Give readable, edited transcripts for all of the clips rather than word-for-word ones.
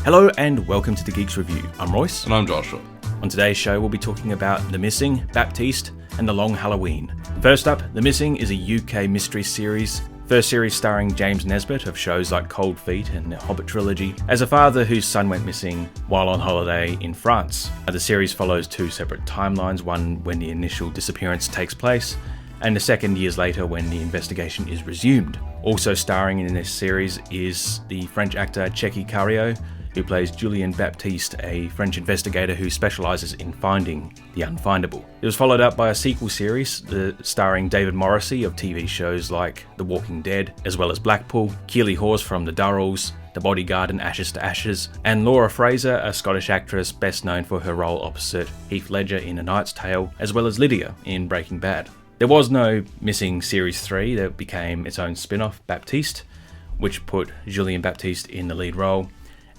Hello and welcome to the Geeks Review. I'm Royce. And I'm Joshua. On today's show, we'll be talking about The Missing, Baptiste, and The Long Halloween. First up, The Missing is a UK mystery series. First series starring James Nesbitt of shows like Cold Feet and the Hobbit trilogy, as a father whose son went missing while on holiday in France. The series follows two separate timelines, one when the initial disappearance takes place, and the second years later when the investigation is resumed. Also starring in this series is the French actor Checky Cario, who plays Julien Baptiste, a French investigator who specialises in finding the unfindable. It was followed up by a sequel series starring David Morrissey of TV shows like The Walking Dead, as well as Blackpool, Keely Hawes from The Durrells, The Bodyguard and Ashes to Ashes, and Laura Fraser, a Scottish actress best known for her role opposite Heath Ledger in A Knight's Tale, as well as Lydia in Breaking Bad. There was no Missing Series 3 that became its own spin-off, Baptiste, which put Julien Baptiste in the lead role.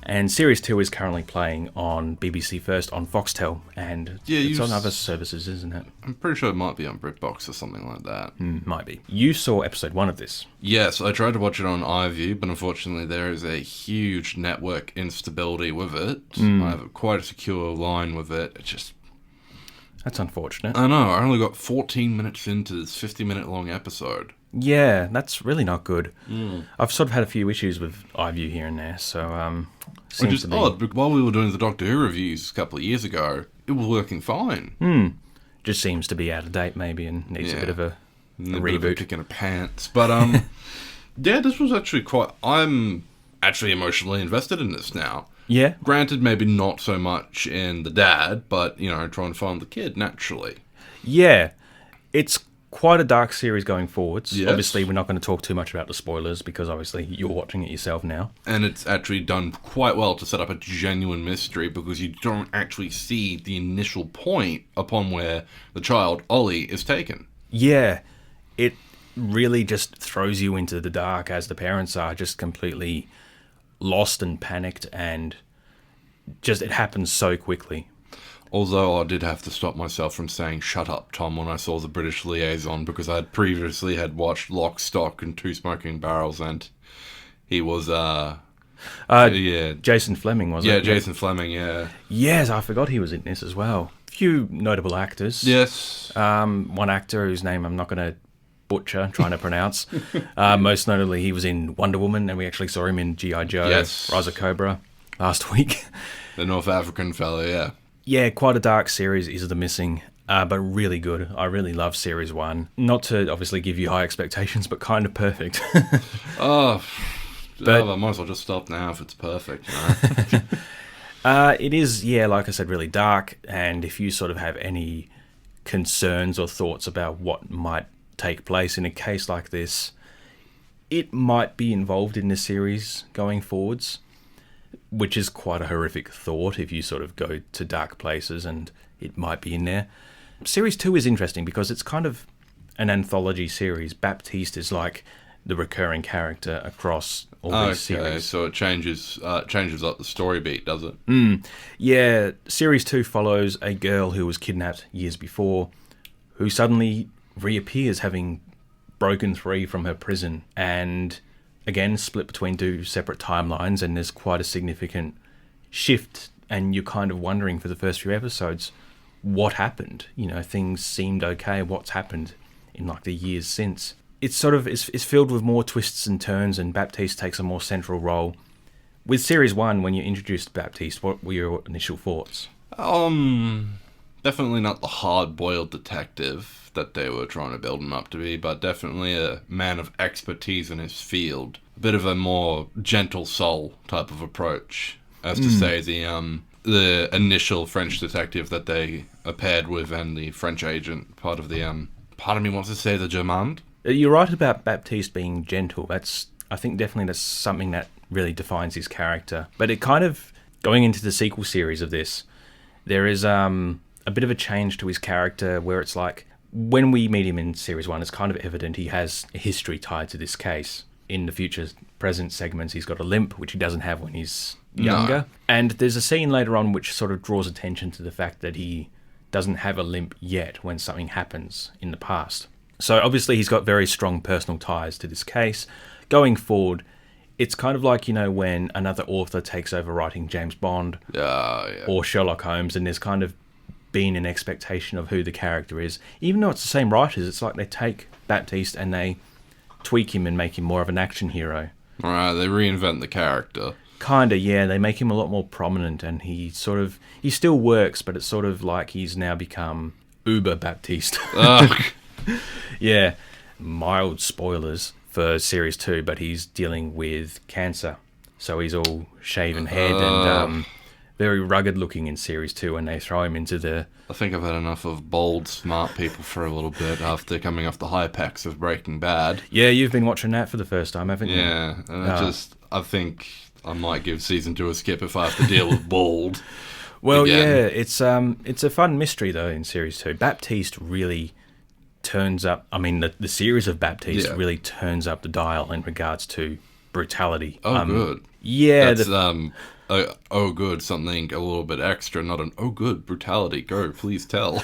And Series 2 is currently playing on BBC First on Foxtel, and it's on other services, isn't it? I'm pretty sure it might be on BritBox or something like that. Might be. You saw episode 1 of this. Yes, I tried to watch it on iView, but unfortunately there is a huge network instability with it. I have quite a secure line with it. It's just... That's unfortunate. I know, I only got 14 minutes into this 50-minute long episode. Yeah, that's really not good. I've sort of had a few issues with iView here and there, so... Which is odd, because while we were doing the Doctor Who reviews a couple of yeyears ago, it was working fine. Just seems to be out of date, maybe, and needs a bit of a reboot. Bit of a kick in the pants. But, yeah, this was actually quite... I'm actually emotionally invested in this now. Yeah? Granted, maybe not so much in the dad, but, you know, trying to find the kid, naturally. Yeah. It's quite a dark series going forwards. Yes. Obviously, we're not going to talk too much about the spoilers, because obviously you're watching it yourself now. And it's actually done quite well to set up a genuine mystery, because you don't actually see the initial point upon where the child, Ollie, is taken. Yeah. It really just throws you into the dark, as the parents are just completely lost and panicked, and just it happens so quickly. Although I did have to stop myself from saying "shut up, Tom" when I saw the British liaison, because I had previously watched Lock, Stock and Two Smoking Barrels, and he was Jason Fleming, wasn't it? Yeah, Jason Fleming, yeah. Yes, I forgot he was in this as well. A few notable actors. Yes. One actor whose name I'm not going to butcher trying to pronounce. Most notably, he was in Wonder Woman, and we actually saw him in G.I. Joe, Rise of Cobra last week. The North African fellow, yeah. Yeah, quite a dark series is The Missing, but really good. I really love Series 1. Not to obviously give you high expectations, but kind of perfect. I might as well just stop now if it's perfect, you know? It is, yeah, like I said, really dark, and if you sort of have any concerns or thoughts about what might take place in a case like this, it might be involved in the series going forwards, which is quite a horrific thought if you sort of go to dark places, and it might be in there. Series 2 is interesting because it's kind of an anthology series. Baptiste is like the recurring character across all these series. Okay, so it changes up the story beat, does it? Yeah, Series 2 follows a girl who was kidnapped years before, who suddenly reappears having broken free from her prison, and again split between two separate timelines, and there's quite a significant shift, and you're kind of wondering for the first few episodes what happened. You know, things seemed okay, what's happened in like the years since. It's sort of it's filled with more twists and turns, and Baptiste takes a more central role. With Series 1, when you introduced Baptiste, what were your initial thoughts? Definitely not the hard-boiled detective that they were trying to build him up to be, but definitely a man of expertise in his field. A bit of a more gentle soul type of approach, as to say the initial French detective that they are paired with, and the French agent, part of me wants to say the Germande. You're right about Baptiste being gentle. I think definitely that's something that really defines his character. But it kind of, going into the sequel series of this, there is a bit of a change to his character where it's like, when we meet him in Series 1, it's kind of evident he has a history tied to this case. In the future present segments, he's got a limp, which he doesn't have when he's younger. No. And there's a scene later on which sort of draws attention to the fact that he doesn't have a limp yet when something happens in the past. So obviously he's got very strong personal ties to this case. Going forward, It's kind of like, when another author takes over writing James Bond or Sherlock Holmes, and there's kind of been an expectation of who the character is. Even though it's the same writers, it's like they take Baptiste and they tweak him and make him more of an action hero. Right, they reinvent the character. Kinda, yeah. They make him a lot more prominent, and he still works, but it's sort of like he's now become Uber Baptiste. Yeah, mild spoilers for Series 2, but he's dealing with cancer. So he's all shaven head and very rugged looking in Series 2, and they throw him into the... I think I've had enough of bold, smart people for a little bit after coming off the high packs of Breaking Bad. Yeah, you've been watching that for the first time, haven't you? Yeah, and I think I might give Season 2 a skip if I have to deal with bald. Well, again. Yeah, it's a fun mystery, though, in Series 2. Baptiste really turns up... I mean, the series of Baptiste really turns up the dial in regards to brutality. Oh, good. Yeah. That's, good, something a little bit extra, not an, oh, good, brutality, go, please tell.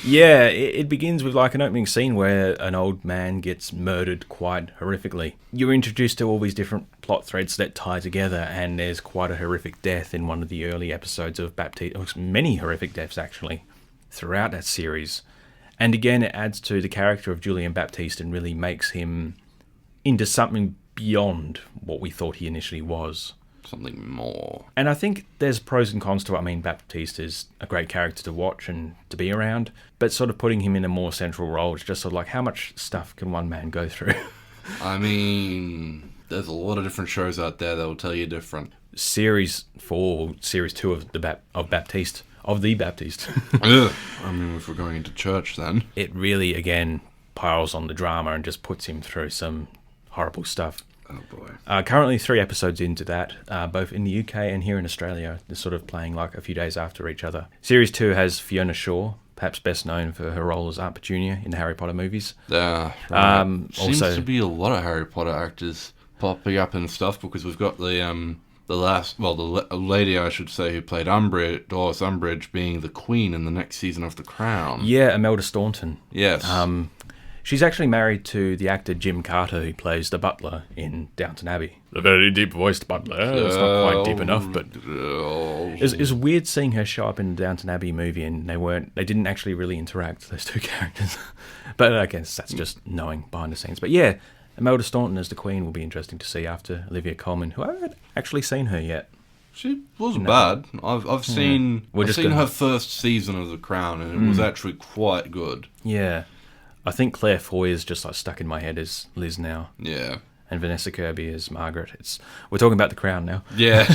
Yeah, it begins with like an opening scene where an old man gets murdered quite horrifically. You're introduced to all these different plot threads that tie together, and there's quite a horrific death in one of the early episodes of Baptiste. Many horrific deaths, actually, throughout that series. And again, it adds to the character of Julian Baptiste and really makes him into something beyond what we thought he initially was. Something more. And I think there's pros and cons to it. I mean, Baptiste is a great character to watch and to be around, but sort of putting him in a more central role is just sort of like, how much stuff can one man go through? I mean, there's a lot of different shows out there that will tell you different. Series 4, Series 2 of the Baptiste. I mean, if we're going into church then. It really, again, piles on the drama and just puts him through some horrible stuff. Oh boy. Currently 3 episodes into that, both in the UK and here in Australia. They're sort of playing like a few days after each other. Series 2 has Fiona Shaw, perhaps best known for her role as Aunt Petunia in the Harry Potter movies. Right. Seems to be a lot of Harry Potter actors popping up and stuff, because we've got the lady, I should say, who played Dolores Umbridge, being the Queen in the next season of The Crown. Yeah, Imelda Staunton. Yes. She's actually married to the actor Jim Carter, who plays the butler in Downton Abbey. The very deep-voiced butler. It's not quite deep enough, but it's weird seeing her show up in the Downton Abbey movie, and they didn't actually really interact, those two characters. But I guess that's just knowing behind the scenes. But yeah, Imelda Staunton as the Queen will be interesting to see after Olivia Colman, who I haven't actually seen her yet. She wasn't bad. I've seen her first season of The Crown, and it was actually quite good. Yeah. I think Claire Foy is just like stuck in my head as Liz now. Yeah. And Vanessa Kirby as Margaret. We're talking about The Crown now. Yeah.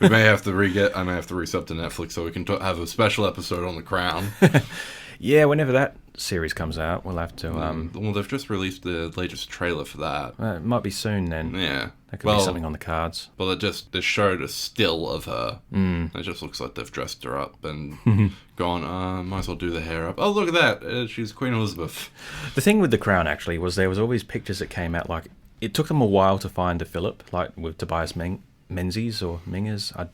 I may have to resub to Netflix so we can have a special episode on The Crown. Yeah, whenever that series comes out, we'll have to... well, they've just released the latest trailer for that. It might be soon then. Yeah. That could be something on the cards. Well, they showed a still of her. It just looks like they've dressed her up and gone, might as well do the hair up. Oh, look at that. She's Queen Elizabeth. The thing with The Crown, actually, was there was all these pictures that came out, like... It took them a while to find a Philip, like with Tobias Menzies or Mingers.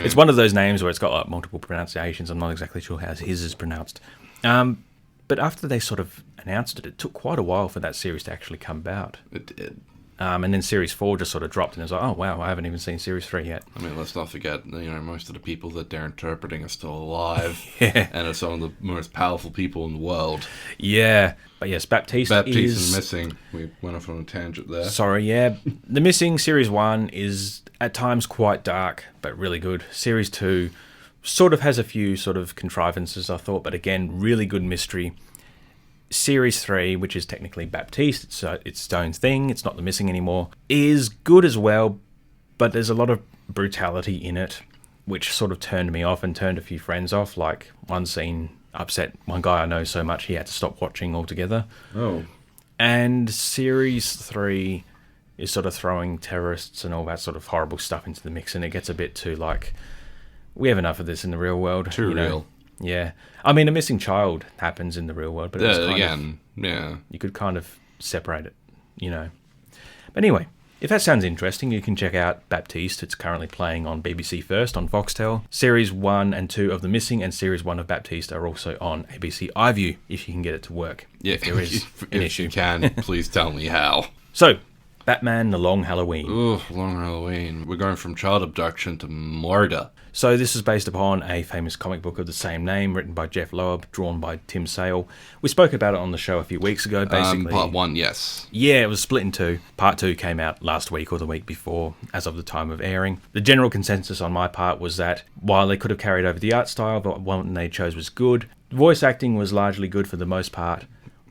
It's one of those names where it's got like multiple pronunciations. I'm not exactly sure how his is pronounced. But after they sort of announced it took quite a while for that series to actually come about. It did. And then Series 4 just sort of dropped, and it was like, oh, wow, I haven't even seen Series 3 yet. I mean, let's not forget, most of the people that they're interpreting are still alive. Yeah. And are some of the most powerful people in the world. Yeah. But yes, Baptiste is missing. We went off on a tangent there. Sorry, yeah. The Missing, Series 1, is at times quite dark, but really good. Series 2 sort of has a few sort of contrivances, I thought, but again, really good mystery. Series 3, which is technically Baptiste, it's its own thing, it's not The Missing anymore, is good as well, but there's a lot of brutality in it, which sort of turned me off and turned a few friends off. Like, one scene upset one guy I know so much he had to stop watching altogether. Oh. And Series 3 is sort of throwing terrorists and all that sort of horrible stuff into the mix, and it gets a bit too, like, we have enough of this in the real world. Too real. Yeah. I mean, a missing child happens in the real world, but you could kind of separate it, But anyway, if that sounds interesting, you can check out Baptiste. It's currently playing on BBC First on Foxtel. Series 1 and 2 of The Missing and Series 1 of Baptiste are also on ABC iView, if you can get it to work. Yeah, if there is an issue. If you can, please tell me how. So, Batman, The Long Halloween. Ooh, Long Halloween. We're going from child abduction to murder. So this is based upon a famous comic book of the same name, written by Jeff Loeb, drawn by Tim Sale. We spoke about it on the show a few weeks ago, basically. Part 1, yes. Yeah, it was split in two. Part 2 came out last week or the week before, as of the time of airing. The general consensus on my part was that while they could have carried over the art style, the one they chose was good. Voice acting was largely good for the most part.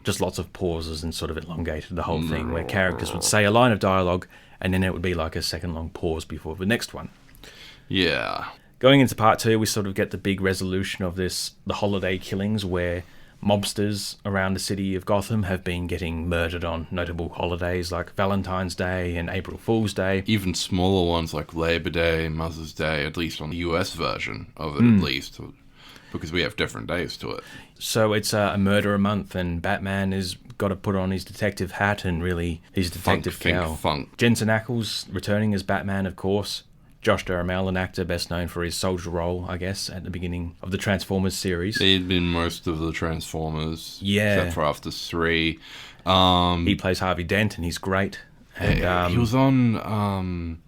Just lots of pauses and sort of elongated the whole thing, where characters would say a line of dialogue and then it would be like a second long pause before the next one. Yeah. Going into part 2, we sort of get the big resolution of the holiday killings, where mobsters around the city of Gotham have been getting murdered on notable holidays like Valentine's Day and April Fool's Day. Even smaller ones like Labor Day, Mother's Day, at least on the US version of it, at least, because we have different days to it. So it's a murder a month, and Batman has got to put on his detective hat and really his detective cowl. Jensen Ackles returning as Batman, of course. Josh Duhamel, an actor best known for his soldier role, I guess, at the beginning of the Transformers series. He'd been most of the Transformers, except for after 3. He plays Harvey Dent, and he's great. And he was on...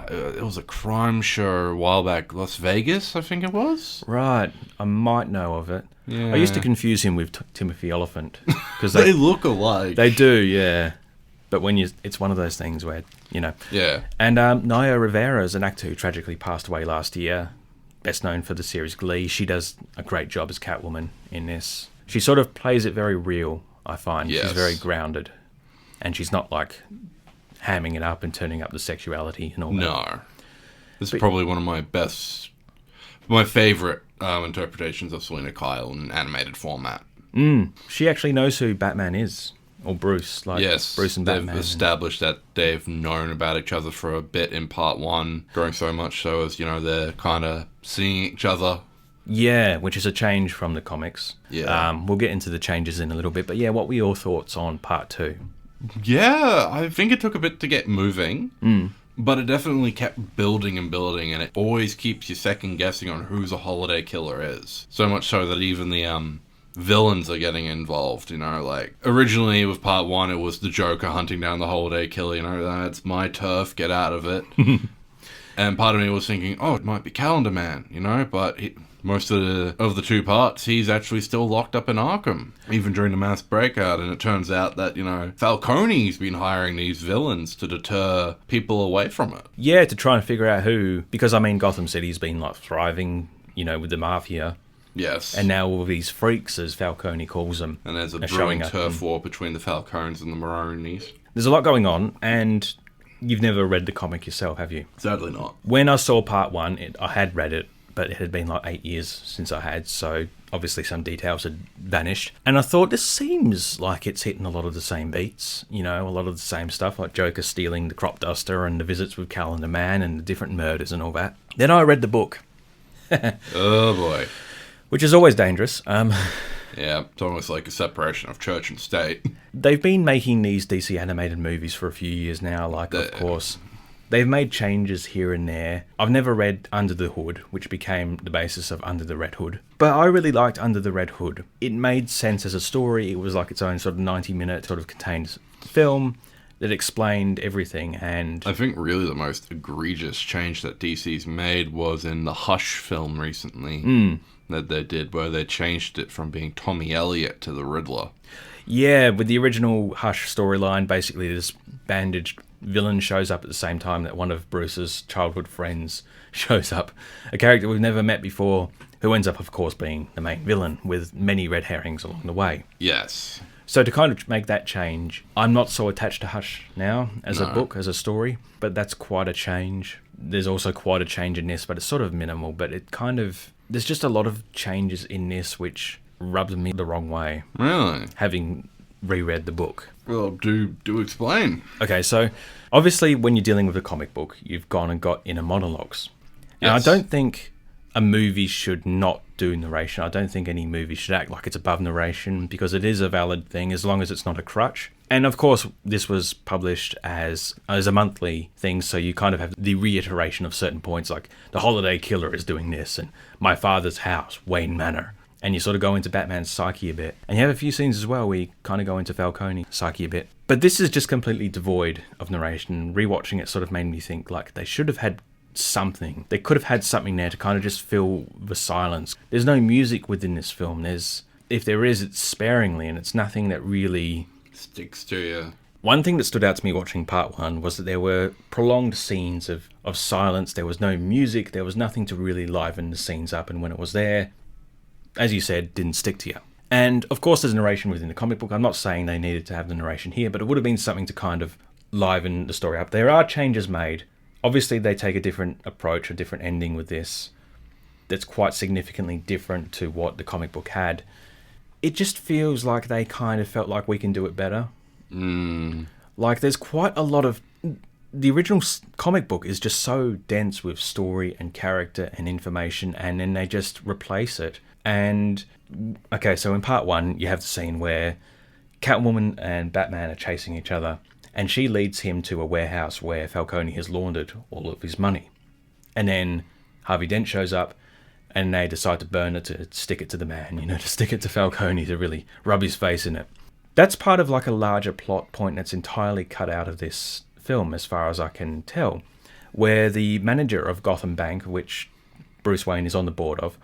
it was a crime show a while back, Las Vegas, I think it was. Right, I might know of it. Yeah. I used to confuse him with Timothy Oliphant because they look alike. They do, yeah. But when it's one of those things where, you know. Yeah. And Naya Rivera is an actor who tragically passed away last year, best known for the series Glee. She does a great job as Catwoman in this. She sort of plays it very real, I find. Yes. She's very grounded. And she's not like hamming it up and turning up the sexuality and all that. No. This is probably one of my favourite interpretations of Selena Kyle in an animated format. She actually knows who Batman is. Or Bruce, like Bruce and Batman. They've established that they've known about each other for a bit in part 1, growing so much so as, they're kind of seeing each other. Yeah, which is a change from the comics. Yeah. We'll get into the changes in a little bit, but yeah, what were your thoughts on part 2? Yeah, I think it took a bit to get moving, but it definitely kept building and building, and it always keeps you second guessing on who the holiday killer is. So much so that even the villains are getting involved, like originally with part 1 it was the Joker hunting down the holiday killer, that's my turf, get out of it. And part of me was thinking, oh, it might be Calendar Man, but most of the 2 parts he's actually still locked up in Arkham, even during the mass breakout. And it turns out that Falcone's been hiring these villains to deter people away from it. Yeah, to try and figure out who, because Gotham City's been like thriving, with the mafia. Yes. And now all these freaks, as Falcone calls them. And there's a brewing turf war between the Falcones and the Maronis. There's a lot going on, and you've never read the comic yourself, have you? Sadly not. When I saw part 1, I had read it, but it had been like 8 years since I had, so obviously some details had vanished. And I thought, this seems like it's hitting a lot of the same beats, a lot of the same stuff, like Joker stealing the crop duster and the visits with Calendar Man and the different murders and all that. Then I read the book. Oh boy. Which is always dangerous. Yeah, it's almost like a separation of church and state. They've been making these DC animated movies for a few years now, of course. They've made changes here and there. I've never read Under the Hood, which became the basis of Under the Red Hood. But I really liked Under the Red Hood. It made sense as a story. It was like its own sort of 90-minute sort of contained film that explained everything. And I think really the most egregious change that DC's made was in the Hush film recently. That they did, where they changed it from being Tommy Elliott to the Riddler. Yeah, with the original Hush storyline, basically this bandaged villain shows up at the same time that one of Bruce's childhood friends shows up. A character we've never met before, who ends up, of course, being the main villain, with many red herrings along the way. Yes. So to kind of make that change, I'm not so attached to Hush now as a book, as a story, but that's quite a change. There's also quite a change in this, but it's sort of minimal, but it kind of... There's just a lot of changes in this which rubbed me the wrong way. Really? Having reread the book. Well, do explain. Okay, so obviously when you're dealing with a comic book, you've gone and got inner monologues. And I don't think a movie should not do narration. I don't think any movie should act like it's above narration, because it is a valid thing as long as it's not a crutch. And of course, this was published as a monthly thing, so you kind of have the reiteration of certain points, like the holiday killer is doing this, and my father's house, Wayne Manor. and you sort of go into Batman's psyche a bit. And you have a few scenes as well where you kind of go into Falcone's psyche a bit. But this is just completely devoid of narration. Rewatching it sort of made me think like they should have had something. They could have had something there to kind of just fill the silence. There's no music within this film. If there is, it's sparingly, and it's nothing that really sticks to you. One thing that stood out to me watching part one was that there were prolonged scenes of silence. There was no music. There was nothing to really liven the scenes up. And when it was there, as you said, didn't stick to you. And of course there's narration within the comic book. I'm not saying they needed to have the narration here, but it would have been something to kind of liven the story up. There are changes made. Obviously they take a different approach, a different ending with this that's quite significantly different to what the comic book had. It just feels like they kind of felt like we can do it better. Like there's quite a lot of... The original comic book is just so dense with story and character and information, and then they just replace it. And, okay, so in part one, you have the scene where Catwoman and Batman are chasing each other, and she leads him to a warehouse where Falcone has laundered all of his money. And then Harvey Dent shows up, and they decide to burn it, to stick it to the man, to stick it to Falcone, to really rub his face in it. That's part of like a larger plot point that's entirely cut out of this film, as far as I can tell, where the manager of Gotham Bank, which Bruce Wayne is on the board of,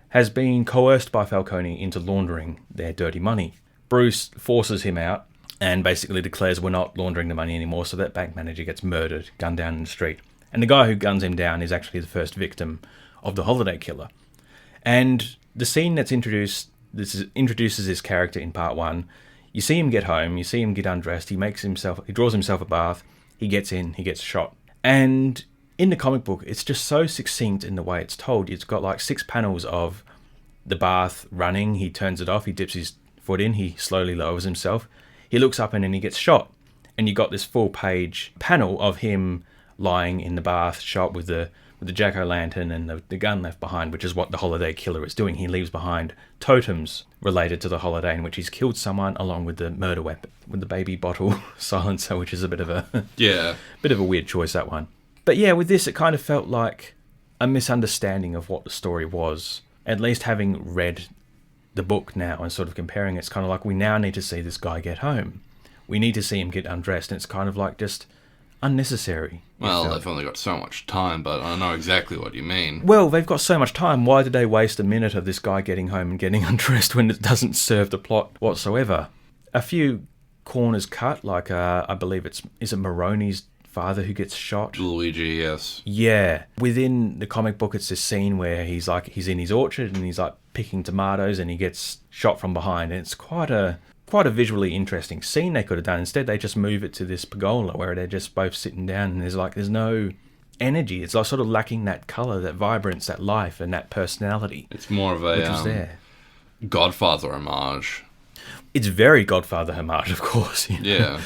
has been coerced by Falcone into laundering their dirty money. Bruce forces him out and basically declares we're not laundering the money anymore, so that bank manager gets murdered, gunned down in the street. And the guy who guns him down is actually the first victim of the Holiday Killer. And the scene that's introduces this character in part one. You see him get home, you see him get undressed, he draws himself a bath, he gets in, he gets shot. And in the comic book, it's just so succinct in the way it's told. It's got like 6 panels of the bath running, he turns it off, he dips his foot in, he slowly lowers himself, he looks up and then he gets shot. And you got this full-page panel of him lying in the bath, shot with the jack-o'-lantern and the gun left behind, which is what the Holiday Killer is doing. He leaves behind totems related to the holiday in which he's killed someone, along with the murder weapon, with the baby bottle silencer, which is a bit of a weird choice, that one. But yeah, with this, it kind of felt like a misunderstanding of what the story was. At least having read the book now and sort of comparing it, it's kind of like we now need to see this guy get home. We need to see him get undressed, and it's kind of like just unnecessary. Well, they've only got so much time, but I know exactly what you mean. Well, they've got so much time. Why did they waste a minute of this guy getting home and getting undressed when it doesn't serve the plot whatsoever? A few corners cut, like I believe is it Maroni's father who gets shot? Luigi, yes. Yeah. Within the comic book, it's this scene where he's in his orchard and he's like picking tomatoes and he gets shot from behind, and it's quite a visually interesting scene they could have done. Instead, they just move it to this pergola where they're just both sitting down, and there's no energy. It's like sort of lacking that colour, that vibrance, that life, and that personality. It's more of a Godfather homage. It's very Godfather homage, of course. Yeah.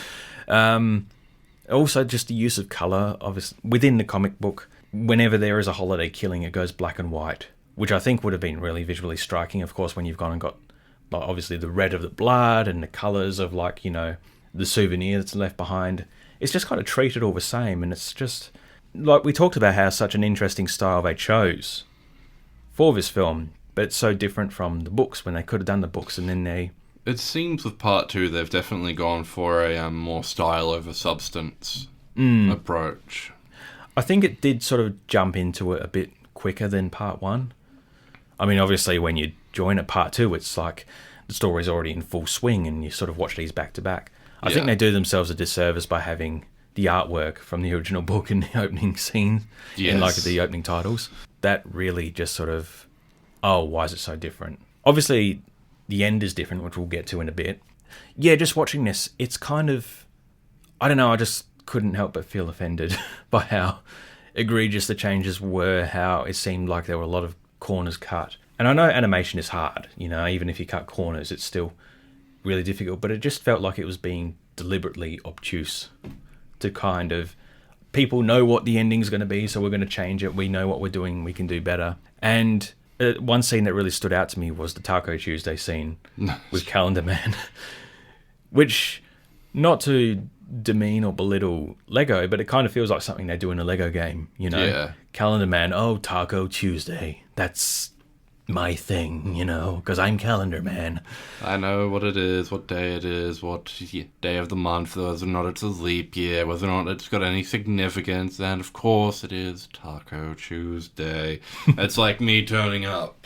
Also, just the use of colour, obviously, within the comic book. Whenever there is a holiday killing, it goes black and white, which I think would have been really visually striking. Of course, when you've gone and got obviously the red of the blood and the colours of the souvenir that's left behind. It's just kind of treated all the same, and it's just like we talked about how such an interesting style they chose for this film, but it's so different from the books when they could have done the books and then they... It seems with part 2 they've definitely gone for a more style over substance approach. I think it did sort of jump into it a bit quicker than part 1. I mean, obviously when you join at part 2, it's like the story's already in full swing and you sort of watch these back to back. I think they do themselves a disservice by having the artwork from the original book in the opening scene, in like the opening titles. That really just sort of, why is it so different? Obviously, the end is different, which we'll get to in a bit. Yeah, just watching this, it's kind of, I don't know, I just couldn't help but feel offended by how egregious the changes were, how it seemed like there were a lot of corners cut. And I know animation is hard, even if you cut corners, it's still really difficult, but it just felt like it was being deliberately obtuse to kind of, people know what the ending's going to be, so we're going to change it, we know what we're doing, we can do better. And one scene that really stood out to me was the Taco Tuesday scene with Calendar Man, which, not to demean or belittle Lego, but it kind of feels like something they do in a Lego game, Yeah. Calendar Man, Taco Tuesday, that's my thing, you know, because I'm calendar man. I know what it is, what day it is, what day of the month, whether or not it's a leap year, whether or not it's got any significance, and of course it is Taco Tuesday. It's like me turning up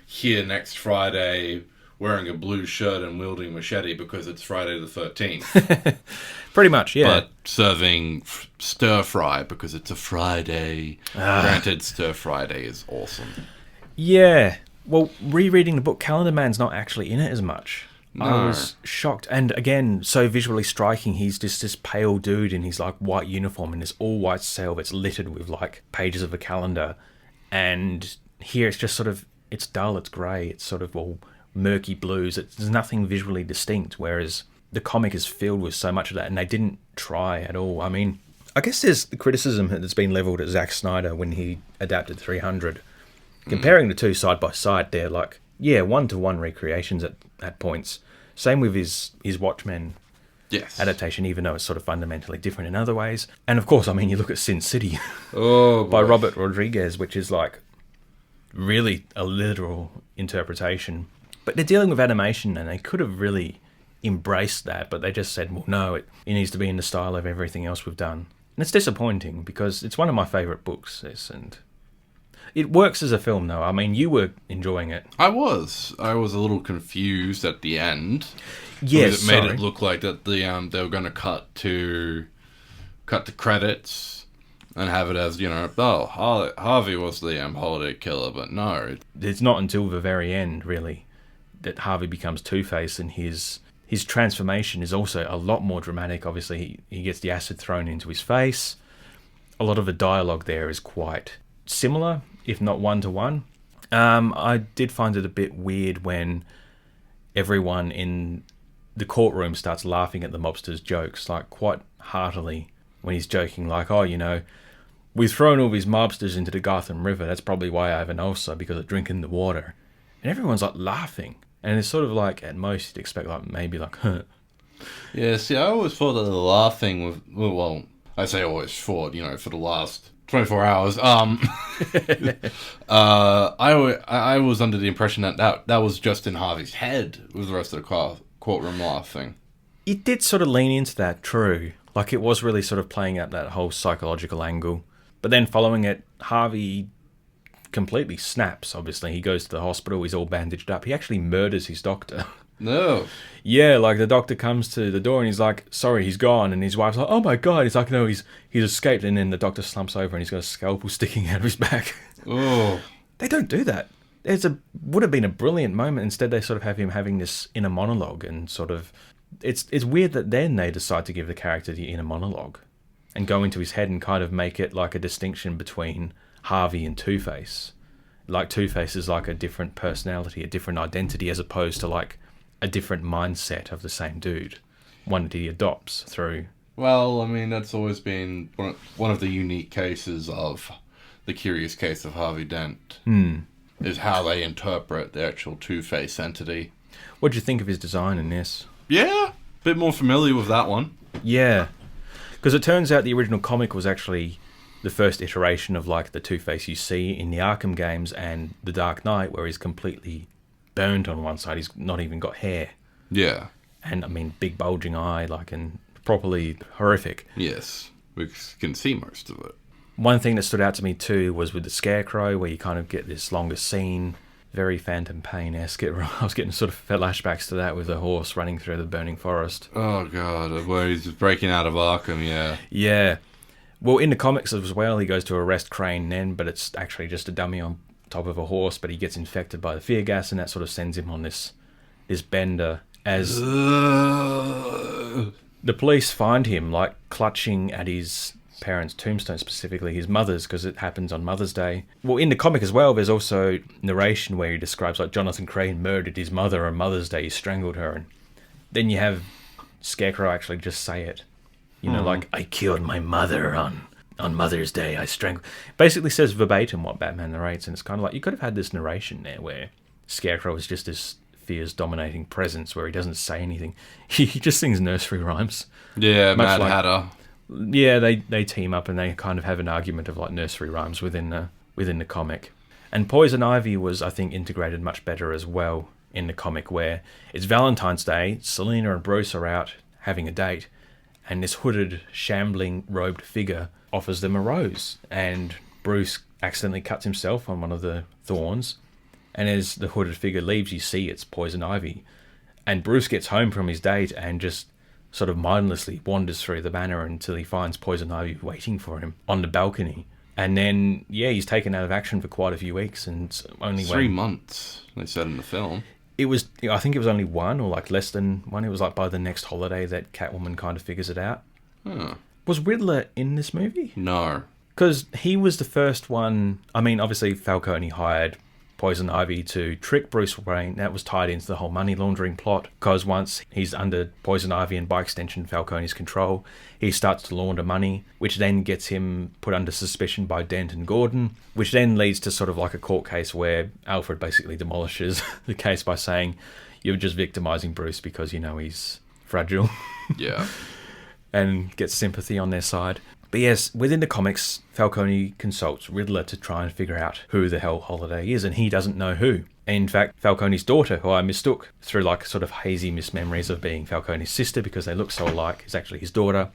here next Friday wearing a blue shirt and wielding a machete because it's Friday the 13th. Pretty much, yeah. But serving stir fry because it's a Friday. Granted, stir Friday is awesome. Yeah. Well, rereading the book, Calendar Man's not actually in it as much. No. I was shocked. And again, so visually striking, he's just this pale dude in his like white uniform and this all white cell that's littered with like pages of a calendar. And here it's just sort of, it's dull, it's grey, it's sort of all murky blues. There's nothing visually distinct, whereas the comic is filled with so much of that, and they didn't try at all. I mean, I guess there's the criticism that's been levelled at Zack Snyder when he adapted 300. Comparing the two side by side, they're like, yeah, 1-to-1 recreations at points. Same with his Watchmen adaptation, even though it's sort of fundamentally different in other ways. And of course, I mean, you look at Sin City by Robert Rodriguez, which is like really a literal interpretation. But they're dealing with animation, and they could have really embraced that, but they just said, well, no, it needs to be in the style of everything else we've done. And it's disappointing, because it's one of my favourite books, this, and it works as a film, though. I mean, you were enjoying it. I was a little confused at the end. Yes, it made it look like that they were going to cut the credits and have it as, you know, oh, Harvey was the holiday killer, but no. It's not until the very end, really, that Harvey becomes Two-Face, and his transformation is also a lot more dramatic. Obviously, he gets the acid thrown into his face. A lot of the dialogue there is quite similar, if not 1-to-1. I did find it a bit weird when everyone in the courtroom starts laughing at the mobster's jokes, like quite heartily, when he's joking, like, oh, you know, we've thrown all these mobsters into the Gotham River. That's probably why I have an ulcer, because of drinking the water. And everyone's like laughing. And it's sort of like, at most, you'd expect like maybe like, huh. Yeah, see, I always thought that the laughing was, well, I say always thought, you know, for the last 24 hours. I was under the impression that was just in Harvey's head with the rest of the courtroom laughing. It did sort of lean into that, true. Like, it was really sort of playing up that whole psychological angle. But then following it, Harvey completely snaps, obviously. He goes to the hospital, he's all bandaged up. He actually murders his doctor. No. Yeah, like the doctor comes to the door and he's like, sorry, he's gone. And his wife's like, oh my God. He's like, no, he's escaped. And then the doctor slumps over and he's got a scalpel sticking out of his back. Oh. They don't do that. Would have been a brilliant moment. Instead, they sort of have him having this inner monologue, and sort of, it's weird that then they decide to give the character the inner monologue and go into his head and kind of make it like a distinction between Harvey and Two-Face. Like, Two-Face is like a different personality, a different identity, as opposed to like a different mindset of the same dude, one that he adopts through. Well, I mean, that's always been one of the unique cases of the curious case of Harvey Dent, is how they interpret the actual Two-Face entity. What do you think of his design in this? Yeah, a bit more familiar with that one. Yeah, because it turns out the original comic was actually the first iteration of like the Two-Face you see in the Arkham games and the Dark Knight, where he's completely burnt on one side. He's not even got hair. Yeah. And I mean, big bulging eye, like, and properly horrific. Yes, we can see most of it. One thing that stood out to me too was with the Scarecrow, where you kind of get this longer scene, very Phantom Pain-esque. I was getting sort of flashbacks to that with the horse running through the burning forest. Oh God, where he's breaking out of Arkham, yeah. Yeah. Well, in the comics as well, he goes to arrest Crane then, but it's actually just a dummy on top of a horse, but he gets infected by the fear gas, and that sort of sends him on this bender as the police find him like clutching at his parents' tombstone, specifically his mother's, because it happens on Mother's Day. Well, in the comic as well, there's also narration where he describes like Jonathan Crane murdered his mother on Mother's Day, he strangled her, and then you have Scarecrow actually just say it. You know, like, I killed my mother on Mother's Day, I strangled... Basically says verbatim what Batman narrates, and it's kind of like, you could have had this narration there where Scarecrow is just this fierce, dominating presence where he doesn't say anything. He just sings nursery rhymes. Yeah, Mad Hatter. Yeah, they team up and they kind of have an argument of like nursery rhymes within the comic. And Poison Ivy was, I think, integrated much better as well in the comic, where it's Valentine's Day, Selena and Bruce are out having a date, and this hooded, shambling, robed figure offers them a rose, and Bruce accidentally cuts himself on one of the thorns, and as the hooded figure leaves, you see it's Poison Ivy. And Bruce gets home from his date and just sort of mindlessly wanders through the manor until he finds Poison Ivy waiting for him on the balcony. And then, yeah, he's taken out of action for quite a few weeks, and it's only 3 months, they said in the film. I think it was only one, or like less than one. It was like by the next holiday that Catwoman kind of figures it out. Huh. Was Riddler in this movie? No. Because he was the first one. I mean, obviously Falcone hired Poison Ivy to trick Bruce Wayne. That was tied into the whole money laundering plot, because once he's under Poison Ivy and by extension Falcone's control, he starts to launder money, which then gets him put under suspicion by Dent and Gordon, which then leads to sort of like a court case where Alfred basically demolishes the case by saying, you're just victimizing Bruce because you know he's fragile. Yeah. And gets sympathy on their side. But yes, within the comics, Falcone consults Riddler to try and figure out who the hell Holiday is, and he doesn't know who. In fact, Falcone's daughter, who I mistook through like sort of hazy mismemories of being Falcone's sister because they look so alike, is actually his daughter.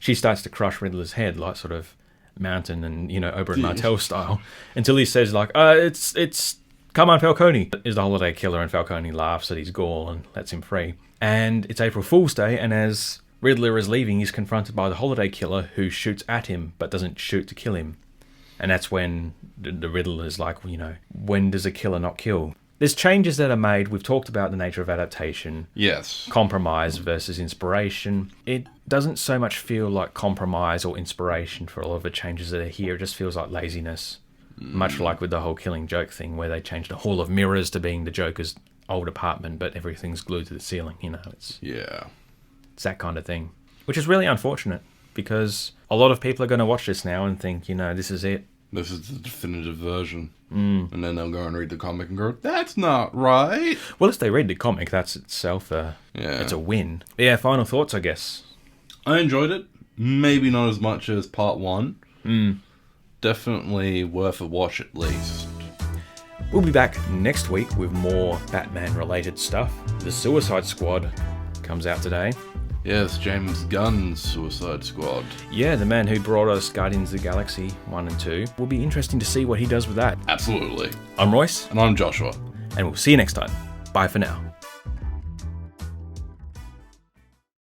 She starts to crush Riddler's head like sort of Mountain and, you know, Oberyn Martell style, until he says like, it's come on, Falcone is the Holiday killer, and Falcone laughs at his gall and lets him free. And it's April Fool's Day, and as Riddler is leaving, he's confronted by the Holiday Killer, who shoots at him but doesn't shoot to kill him. And that's when the Riddler is like, well, you know, when does a killer not kill? There's changes that are made. We've talked about the nature of adaptation. Yes. Compromise versus inspiration. It doesn't so much feel like compromise or inspiration for a lot of the changes that are here. It just feels like laziness. Much like with the whole Killing Joke thing, where they changed the Hall of Mirrors to being the Joker's old apartment, but everything's glued to the ceiling, you know. It's that kind of thing, which is really unfortunate, because a lot of people are going to watch this now and think, you know, this is it. This is the definitive version. And then they'll go and read the comic and go, that's not right. Well, if they read the comic, that's itself it's a win. Yeah, final thoughts, I guess. I enjoyed it. Maybe not as much as part 1. Definitely worth a watch at least. We'll be back next week with more Batman-related stuff. The Suicide Squad comes out today. Yes, James Gunn's Suicide Squad. Yeah, the man who brought us Guardians of the Galaxy 1 and 2. Will be interesting to see what he does with that. Absolutely. I'm Royce. And I'm Joshua. And we'll see you next time. Bye for now.